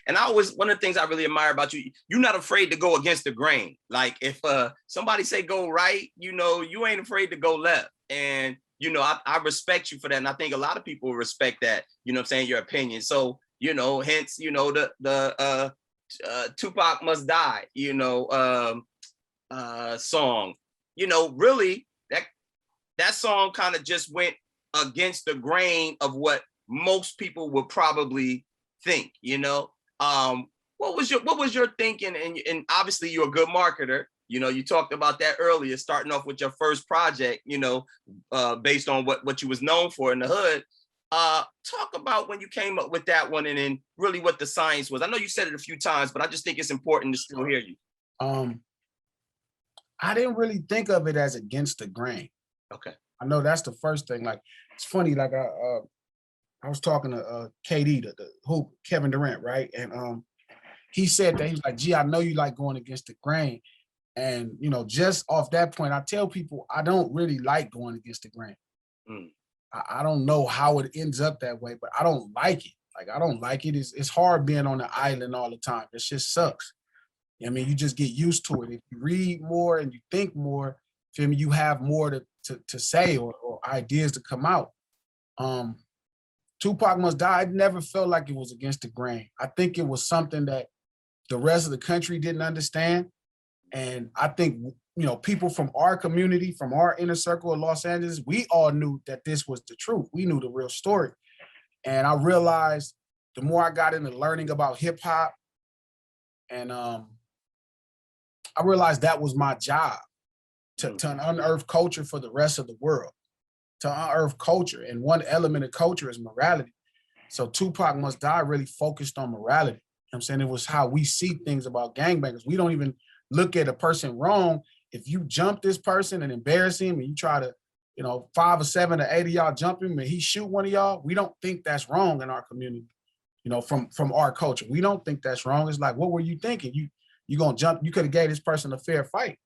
And one of the things I really admire about you, you're not afraid to go against the grain. Like if somebody say go right, you ain't afraid to go left. And, I respect you for that. And I think a lot of people respect that, what I'm saying, your opinion. So, hence, the Tupac Must Die, song, really that song kind of just went against the grain of what most people would probably think, what was your thinking? And obviously you're a good marketer. You talked about that earlier, starting off with your first project, based on what you was known for in the hood. Talk about when you came up with that one and then really what the science was. I know you said it a few times, but I just think it's important to still hear you. I didn't really think of it as against the grain. Okay. I know that's the first thing. Like, it's funny, like I was talking to KD, the hoop, Kevin Durant, right? And he said that, he was like, gee, I know you like going against the grain. And, just off that point, I tell people I don't really like going against the grain. I don't know how it ends up that way, but I don't like it. Like, I don't like it. It's hard being on the island all the time. It just sucks. I mean, you just get used to it. If you read more and you think more, feel me, you have more to say or ideas to come out. Tupac Must Die, I never felt like it was against the grain. I think it was something that the rest of the country didn't understand. And I think, people from our community, from our inner circle of Los Angeles, we all knew that this was the truth. We knew the real story. And I realized the more I got into learning about hip hop, and I realized that was my job, to unearth culture for the rest of the world, to unearth culture. And one element of culture is morality. So Tupac Must Die really focused on morality. I'm saying it was how we see things about gangbangers. We don't even look at a person wrong. If you jump this person and embarrass him and you try to, 5 or 7 or 8 of y'all jump him and he shoot one of y'all, we don't think that's wrong in our community, from our culture. We don't think that's wrong. It's like, what were you thinking? You gonna jump, you could have gave this person a fair fight.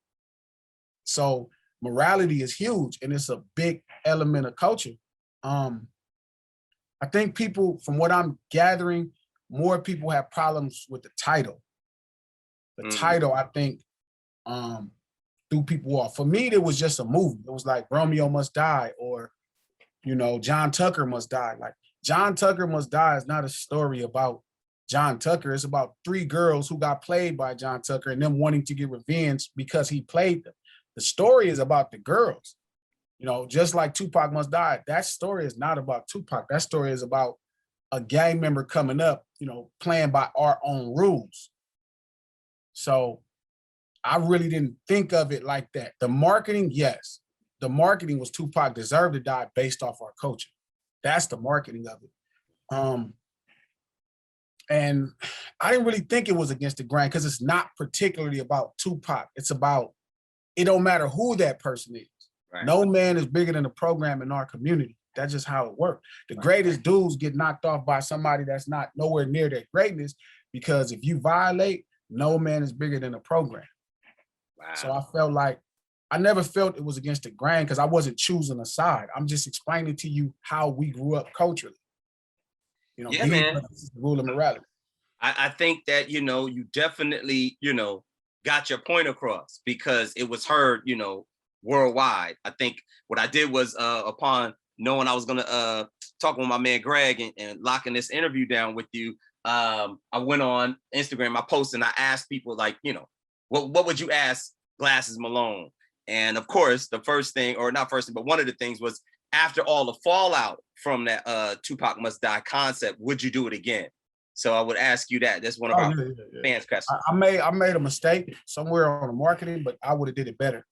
So morality is huge and it's a big element of culture. I think people, from what I'm gathering, more people have problems with the title. The title, I think, threw people off. For me, it was just a movie. It was like Romeo Must Die or, John Tucker Must Die. Like, John Tucker Must Die is not a story about John Tucker. It's about 3 girls who got played by John Tucker and them wanting to get revenge because he played them. The story is about the girls. Just like Tupac Must Die, that story is not about Tupac. That story is about a gang member coming up, playing by our own rules. So I really didn't think of it like that. The marketing, yes. The marketing was Tupac deserved to die based off our culture. That's the marketing of it. And I didn't really think it was against the grain because it's not particularly about Tupac. It's about, it don't matter who that person is. Right. No man is bigger than the program in our community. That's just how it works. The greatest dudes get knocked off by somebody that's not nowhere near their greatness, because if you violate, no man is bigger than the program. Wow. So I felt like, I never felt it was against the grain because I wasn't choosing a side. I'm just explaining to you how we grew up culturally. Yeah, man. The rule of morality. I think that, you definitely, got your point across because it was heard, worldwide. I think what I did was upon knowing I was going to talk with my man Greg and locking this interview down with you, I went on Instagram, I posted and I asked people like, what would you ask Glasses Malone? And of course, the first thing, or not first thing, but one of the things was, after all the fallout from that Tupac Must Die concept, would you do it again? So I would ask you that. That's one of our fans' questions. I made a mistake somewhere on the marketing, but I would have did it better.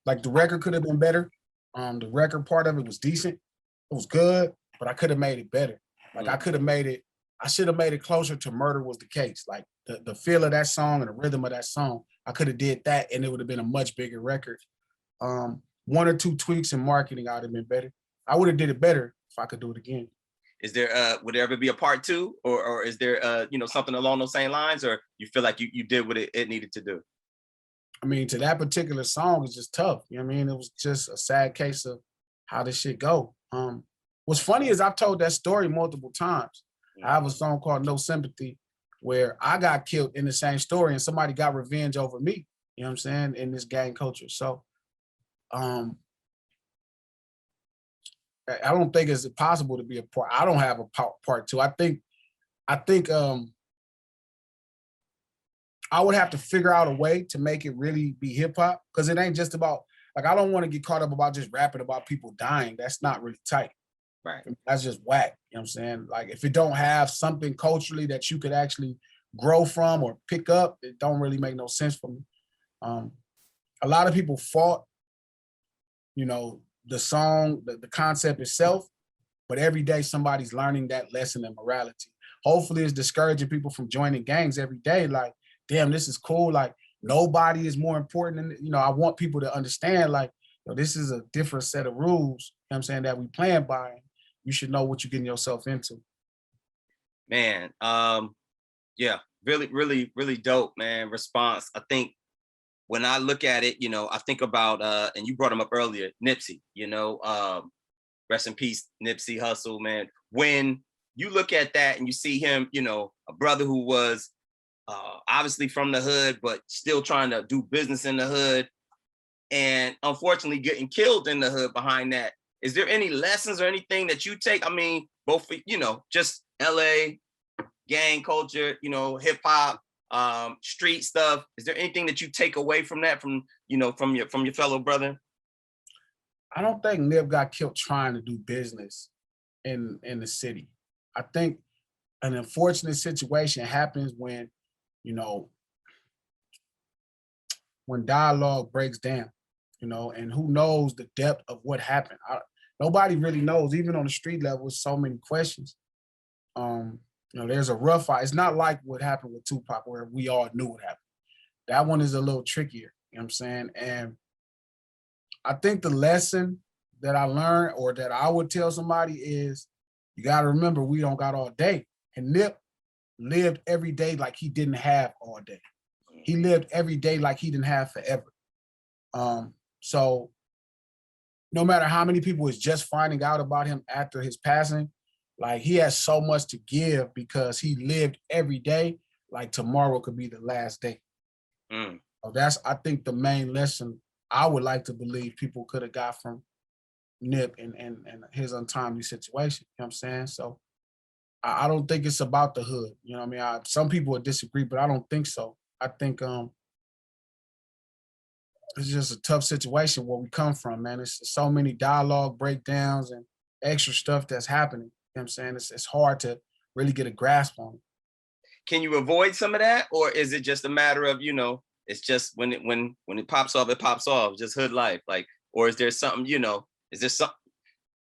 Like, the record could have been better. The record part of it was decent. It was good, but I could have made it better. Like, I should have made it closer to Murder Was the Case. Like, the feel of that song and the rhythm of that song, I could have did that and it would have been a much bigger record. 1 or 2 tweaks in marketing, I would have been better. I would have did it better if I could do it again. Is there, would there ever be a part 2 or is there, something along those same lines, or you feel like you did what it needed to do? I mean, to that particular song, it's just tough. You know what I mean? It was just a sad case of how this shit go. What's funny is I've told that story multiple times. I have a song called No Sympathy where I got killed in the same story and somebody got revenge over me, you know what I'm saying, in this gang culture. So I don't think it's possible to be a part. I don't have a part two. I think I would have to figure out a way to make it really be hip hop, because it ain't just about, like, I don't want to get caught up about just rapping about people dying. That's not really tight. Right. That's just whack. You know what I'm saying? Like, if it don't have something culturally that you could actually grow from or pick up, it don't really make no sense for me. A lot of people fought, you know, the song, the concept itself, but every day somebody's learning that lesson in morality. Hopefully it's discouraging people from joining gangs every day. Like, damn, this is cool. Like, nobody is more important than, you know, I want people to understand, like, you know, this is a different set of rules, you know what I'm saying, that we playing by. You should know what you're getting yourself into. Man, yeah, really, really, really dope, man, response. I think when I look at it, you know, I think about, and you brought him up earlier, Nipsey, you know, rest in peace, Nipsey Hussle, man. When you look at that and you see him, you know, a brother who was obviously from the hood, but still trying to do business in the hood, and unfortunately getting killed in the hood behind that. Is there any lessons or anything that you take? I mean, both, you know, just LA, gang culture, you know, hip hop, street stuff. Is there anything that you take away from that, from, you know, from your fellow brother? I don't think Nip got killed trying to do business in the city. I think an unfortunate situation happens when, you know, when dialogue breaks down, you know, and who knows the depth of what happened. Nobody really knows, even on the street level, with so many questions. You know, there's a rough fight. It's not like what happened with Tupac, where we all knew what happened. That one is a little trickier, you know what I'm saying? And I think the lesson that I learned, or that I would tell somebody, is you got to remember, we don't got all day. And Nip lived every day like he didn't have all day. He lived every day like he didn't have forever. So no matter how many people is just finding out about him after his passing, like, he has so much to give because he lived every day like tomorrow could be the last day. So that's, I think, the main lesson I would like to believe people could have got from Nip and his untimely situation. You know what I'm saying? So I don't think it's about the hood. You know what I mean? Some people would disagree, but I don't think so. I think it's just a tough situation where we come from, man. It's so many dialogue breakdowns and extra stuff that's happening. You know what I'm saying? It's hard to really get a grasp on it. Can you avoid some of that? Or is it just a matter of, you know, it's just when it pops off, it pops off, just hood life? Like, or is there something, you know, is there something,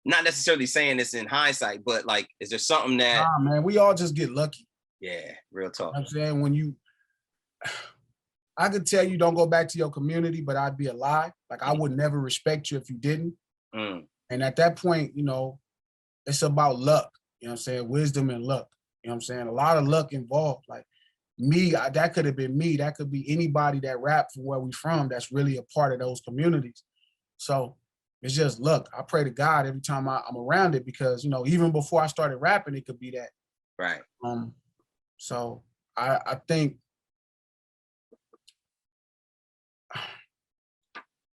not necessarily saying this in hindsight, but like, is there something that... Nah, man, we all just get lucky. Yeah, real talk. You know what I'm saying? When you, I could tell you don't go back to your community, but I'd be a lie. Like, I would never respect you if you didn't. And at that point, you know, it's about luck. You know what I'm saying? Wisdom and luck. You know what I'm saying? A lot of luck involved. Like, me, that could have been me. That could be anybody that rapped from where we from that's really a part of those communities. So it's just luck. I pray to God every time I'm around it, because, you know, even before I started rapping, it could be that. Right. So I think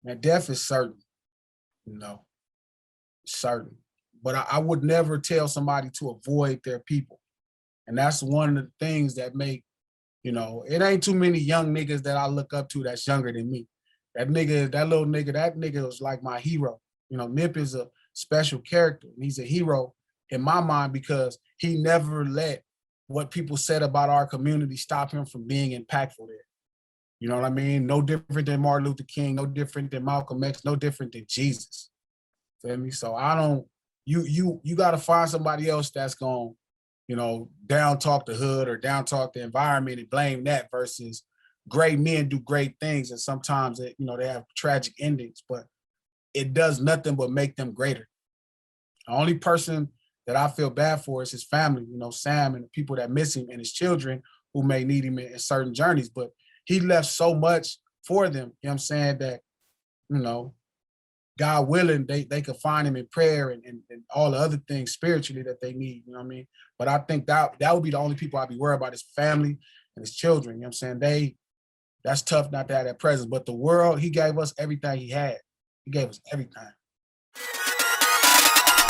that death is certain, you know, certain. But I would never tell somebody to avoid their people. And that's one of the things that make, you know, it ain't too many young niggas that I look up to that's younger than me. That little nigga, that nigga was like my hero. You know, Nip is a special character. And he's a hero in my mind because he never let what people said about our community stop him from being impactful there. You know what I mean? No different than Martin Luther King, no different than Malcolm X, no different than Jesus. Feel me? So I don't, you got to find somebody else that's going to, you know, down talk the hood or down talk the environment and blame that, versus great men do great things. And sometimes, you know, they have tragic endings, but it does nothing but make them greater. The only person that I feel bad for is his family, you know, Sam, and the people that miss him, and his children who may need him in certain journeys. But he left so much for them, you know what I'm saying, that, you know, God willing, they could find him in prayer and all the other things spiritually that they need, you know what I mean? But I think that would be the only people I'd be worried about, his family and his children, you know what I'm saying? That's tough not to have that presence. But the world, he gave us everything he had. He gave us everything.